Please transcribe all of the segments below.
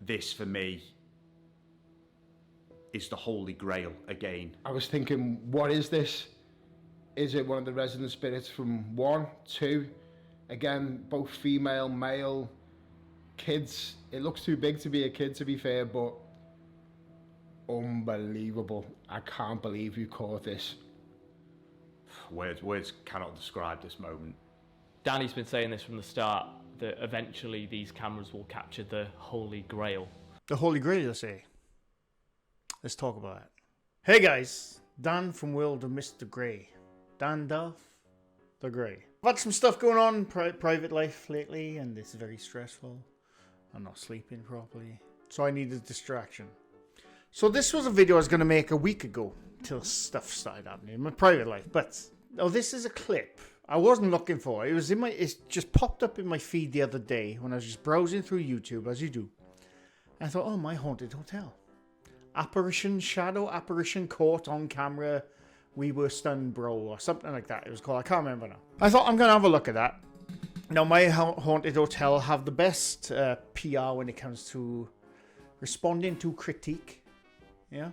this for me is the Holy Grail again. I was thinking, what is this? Is it one of the resident spirits from 1, 2? Again, both female, male, kids. It looks too big to be a kid, to be fair, but unbelievable. I can't believe you caught this. Words cannot describe this moment. Danny's been saying this from the start, that eventually these cameras will capture the Holy Grail. The Holy Grail, I say. Let's talk about it. Hey guys, Dan from World of MrGrey. Dan Duff, the Grey. I've had some stuff going on in private life lately, and it's very stressful. I'm not sleeping properly, so I needed a distraction. So this was a video I was going to make a week ago, till stuff started happening in my private life. But this is a clip I wasn't looking for. It just popped up in my feed the other day when I was just browsing through YouTube, as you do. I thought, oh, my haunted hotel. Shadow apparition caught on camera. We were stunned, bro, or something like that it was called. I can't remember now. I thought I'm going to have a look at that. Now, my haunted hotel have the best PR when it comes to responding to critique. Yeah,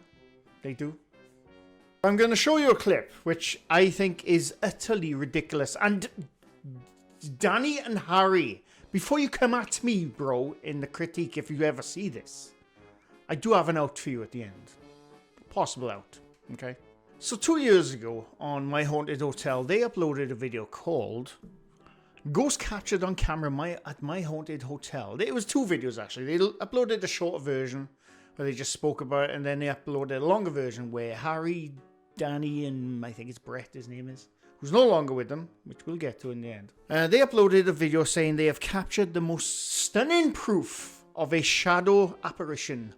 they do. I'm going to show you a clip, which I think is utterly ridiculous. And Danny and Harry, before you come at me, bro, in the critique, if you ever see this, I do have an out for you at the end. Possible out, okay? So 2 years ago on My Haunted Hotel, they uploaded a video called Ghost Captured on Camera at My Haunted Hotel. It was 2 videos actually. They uploaded a shorter version where they just spoke about it, and then they uploaded a longer version where Harry, Danny, and I think it's Brett, his name is, who's no longer with them, which we'll get to in the end. They uploaded a video saying they have captured the most stunning proof of a shadow apparition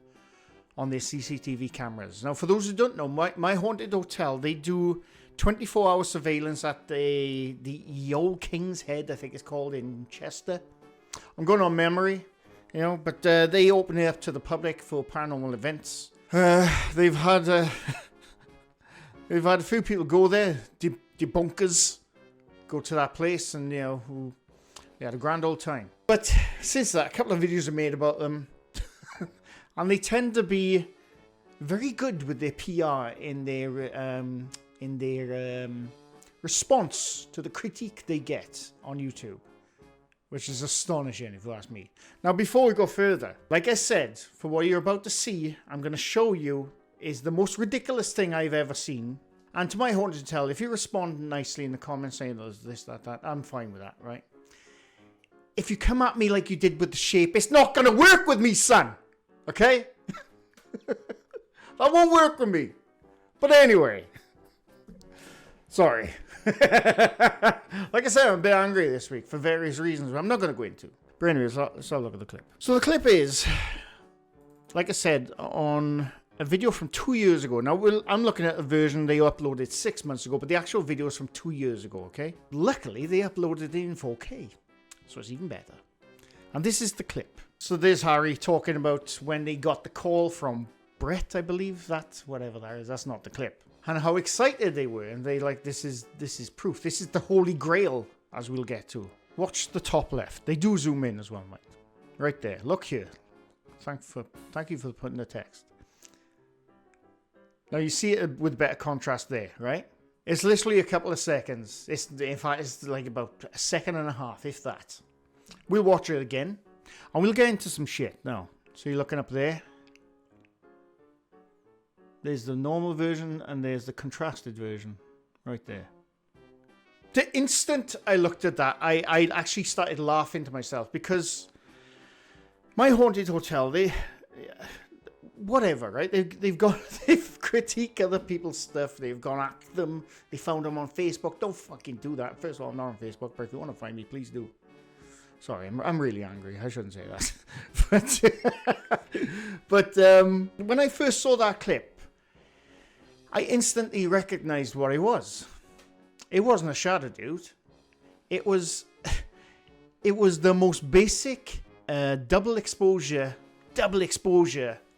on their CCTV cameras. Now, for those who don't know, my Haunted Hotel, they do 24-hour surveillance at the Old King's Head, I think it's called, in Chester. I'm going on memory, you know, but they open it up to the public for paranormal events. They've had a few people go there, debunkers, go to that place, and, you know, they had a grand old time. But since that, a couple of videos are made about them. And they tend to be very good with their PR in their response to the critique they get on YouTube, which is astonishing if you ask me. Now, before we go further, like I said, for what you're about to see, I'm going to show you is the most ridiculous thing I've ever seen. And to my haunted hotel, if you respond nicely in the comments saying there's this, that, I'm fine with that, right? If you come at me like you did with the shape, it's not going to work with me, son. Okay? That won't work with me. But anyway. Sorry. Like I said, I'm a bit angry this week for various reasons I'm not going to go into. But anyways, let's have a look at the clip. So the clip is, like I said, on a video from 2 years ago. Now, I'm looking at a version they uploaded 6 months ago, but the actual video is from 2 years ago, okay? Luckily, they uploaded it in 4K, so it's even better. And this is the clip. So there's Harry talking about when they got the call from Brett, I believe. Whatever that is, that's not the clip. And how excited they were. And they like, this is proof. This is the Holy Grail, as we'll get to. Watch the top left. They do zoom in as well, mate. Right there. Look here. Thank you for putting the text. Now you see it with better contrast there, right? It's literally a couple of seconds. In fact, it's like about a second and a half, if that. We'll watch it again. And we'll get into some shit now. So you're looking up there. There's the normal version and there's the contrasted version. Right there. The instant I looked at that, I actually started laughing to myself. Because my haunted hotel, whatever, right? They've critiqued other people's stuff. They've gone at them. They found them on Facebook. Don't fucking do that. First of all, I'm not on Facebook, but if you want to find me, please do. Sorry, I'm really angry. I shouldn't say that. But when I first saw that clip, I instantly recognized what it was. It wasn't a shadow, dude. It was the most basic double exposure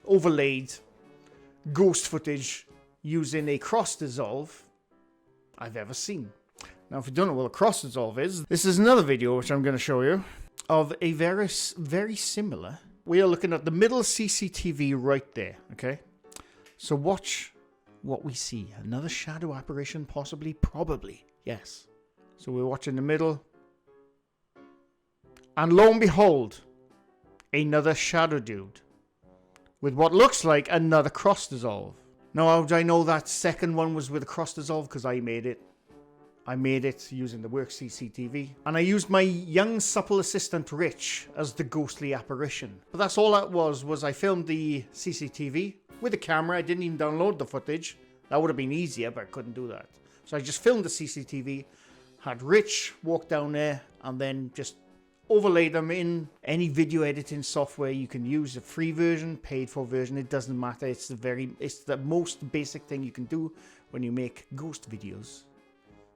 overlaid ghost footage using a cross dissolve I've ever seen. Now, if you don't know what a cross dissolve is, this is another video which I'm going to show you of a very, very similar We are looking at the middle CCTV right there, okay? So watch what we see. Another shadow apparition, possibly, probably, yes. So we're watching the middle. And lo and behold, another shadow dude with what looks like another cross dissolve. Now, how do I know that second one was with a cross dissolve? Because I made it. I made it using the work CCTV. And I used my young supple assistant Rich as the ghostly apparition. But that's all that was I filmed the CCTV with the camera. I didn't even download the footage. That would have been easier, but I couldn't do that. So I just filmed the CCTV, had Rich walk down there, and then just overlay them in any video editing software you can use. A free version, paid for version, it doesn't matter. It's the most basic thing you can do when you make ghost videos.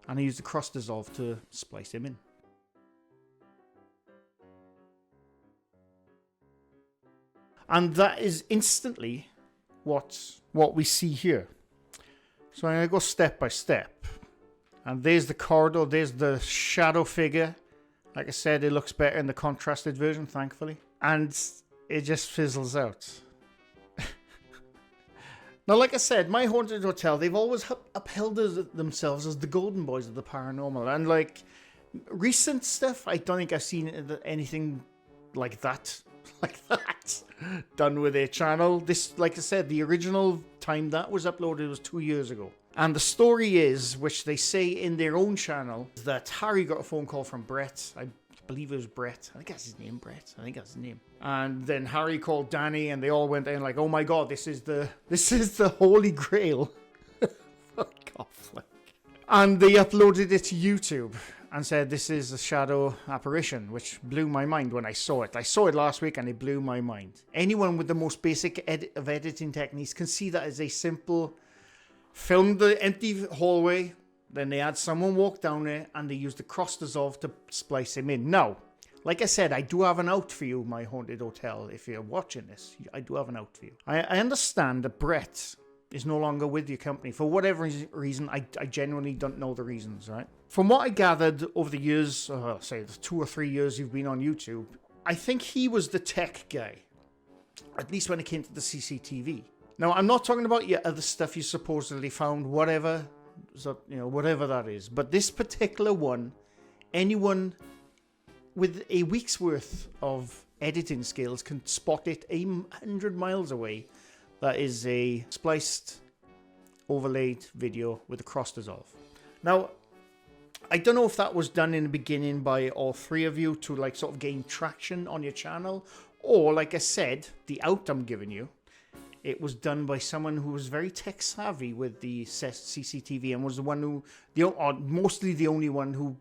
And I used the cross dissolve to splice him in. And that is instantly what we see here. So I'm going to go step by step. And there's the corridor, there's the shadow figure. Like I said, it looks better in the contrasted version, thankfully. And it just fizzles out. Now, like I said, my haunted hotel, they've always upheld themselves as the golden boys of the paranormal. And like recent stuff, I don't think I've seen anything like that. Done with their channel. This, like I said, the original time that was uploaded was 2 years ago. And the story is, which they say in their own channel, that Harry got a phone call from Brett. I believe it was Brett. I think that's his name, Brett. I think that's his name. And then Harry called Danny, and they all went in like, "Oh my God, this is the Holy Grail." Fuck off, like. And they uploaded it to YouTube and said this is a shadow apparition, which blew my mind when I saw it. I saw it last week, and it blew my mind. Anyone with the most basic of editing techniques can see that as a simple. Filmed the empty hallway, then they had someone walk down there, and they used the cross dissolve to splice him in. Now, like I said, I do have an out for you, my haunted hotel. If you're watching this, I do have an out for you. I understand that Brett is no longer with your company for whatever reason. I genuinely don't know the reasons, right? From what I gathered over the years, say the 2 or 3 years you've been on YouTube, I think he was the tech guy, at least when it came to the CCTV. Now, I'm not talking about your other stuff you supposedly found, whatever, whatever that is. But this particular one, anyone with a week's worth of editing skills can spot it 100 miles away. That is a spliced, overlaid video with a cross dissolve. Now, I don't know if that was done in the beginning by all three of you to like sort of gain traction on your channel, or like I said, the out I'm giving you. It was done by someone who was very tech savvy with the CCTV and was the one who, mostly the only one who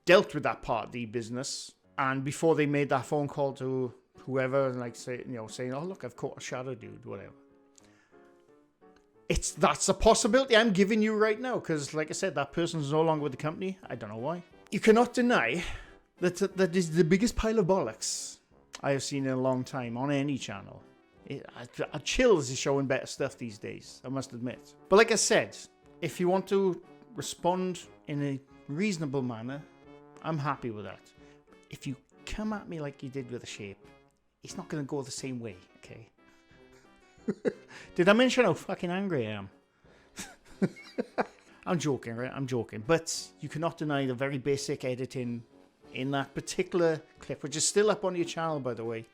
dealt with that part of the business. And before they made that phone call to whoever, like saying, "Oh look, I've caught a shadow dude," whatever. That's a possibility I'm giving you right now, because like I said, that person's no longer with the company. I don't know why. You cannot deny that is the biggest pile of bollocks I have seen in a long time on any channel. Chills is showing better stuff these days, I must admit. But like I said, if you want to respond in a reasonable manner, I'm happy with that. If you come at me like you did with the shape, it's not going to go the same way, okay? Did I mention how fucking angry I am? I'm joking, right? I'm joking. But you cannot deny the very basic editing in that particular clip, which is still up on your channel, by the way.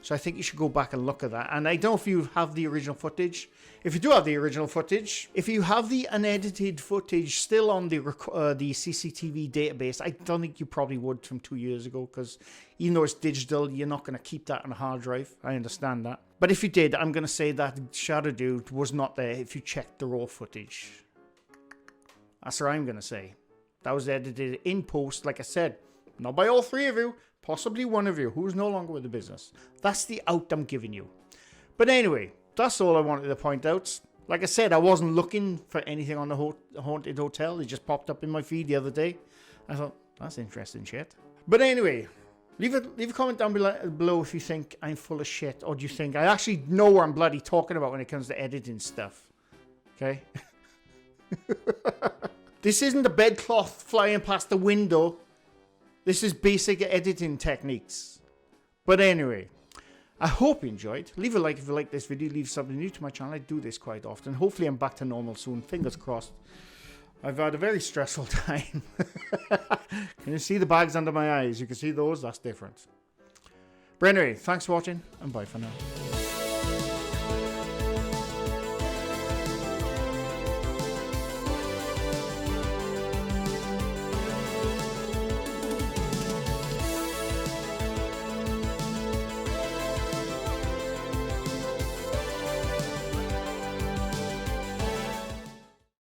So I think you should go back and look at that. And I don't know if you have the original footage. If you do have the original footage, if you have the unedited footage still on the CCTV database, I don't think you probably would from 2 years ago, because even though it's digital, you're not going to keep that on a hard drive. I understand that. But if you did, I'm going to say that shadow dude was not there if you checked the raw footage. That's what I'm going to say. That was edited in post, like I said. Not by all three of you. Possibly one of you who's no longer with the business. That's the out I'm giving you. But anyway, that's all I wanted to point out. Like I said, I wasn't looking for anything on the haunted hotel. It just popped up in my feed the other day. I thought, that's interesting shit. But anyway, leave a comment down below if you think I'm full of shit, or do you think I actually know what I'm bloody talking about when it comes to editing stuff. Okay? This isn't the bedcloth flying past the window. This is basic editing techniques. But anyway, I hope you enjoyed. Leave a like if you like this video. Leave something new to my channel. I do this quite often. Hopefully I'm back to normal soon. Fingers crossed. I've had a very stressful time. Can you see the bags under my eyes? You can see those? That's different. But anyway, thanks for watching and bye for now.